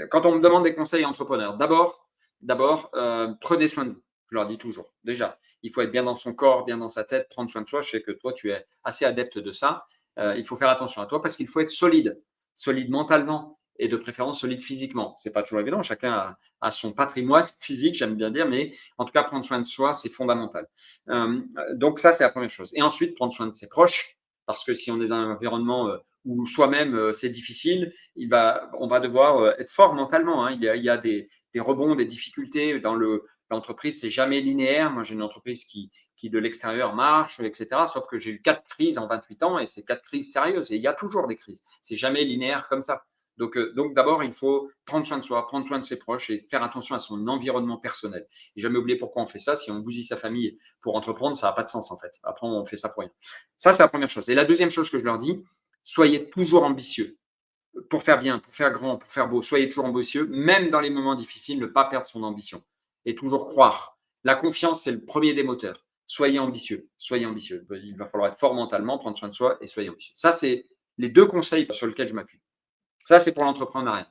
Quand on me demande des conseils entrepreneurs, d'abord, prenez soin de vous. Je leur dis toujours. Déjà, il faut être bien dans son corps, bien dans sa tête, prendre soin de soi. Je sais que toi, tu es assez adepte de ça. Il faut faire attention à toi parce qu'il faut être solide, solide mentalement et de préférence solide physiquement. C'est pas toujours évident. Chacun a son patrimoine physique, j'aime bien dire, mais en tout cas, prendre soin de soi, c'est fondamental. Donc ça, c'est la première chose. Et ensuite, prendre soin de ses proches parce que si on est dans un environnement où soi-même c'est difficile, on va devoir être fort mentalement, hein. Il y a des rebonds, des difficultés dans l'entreprise, c'est jamais linéaire. Moi, j'ai une entreprise qui de l'extérieur marche, etc. Sauf que j'ai eu 4 crises en 28 ans et c'est 4 crises sérieuses. Et il y a toujours des crises. C'est jamais linéaire comme ça. Donc d'abord, il faut prendre soin de soi, prendre soin de ses proches et faire attention à son environnement personnel. Et jamais oublier pourquoi on fait ça. Si on bousille sa famille pour entreprendre, ça n'a pas de sens en fait. Après, on fait ça pour rien. Ça, c'est la première chose. Et la deuxième chose que je leur dis, soyez toujours ambitieux pour faire bien, pour faire grand, pour faire beau. Soyez toujours ambitieux, même dans les moments difficiles, ne pas perdre son ambition et toujours croire. La confiance, c'est le premier des moteurs. Soyez ambitieux, soyez ambitieux. Il va falloir être fort mentalement, prendre soin de soi et soyez ambitieux. Ça, c'est les deux conseils sur lesquels je m'appuie. Ça, c'est pour l'entrepreneuriat.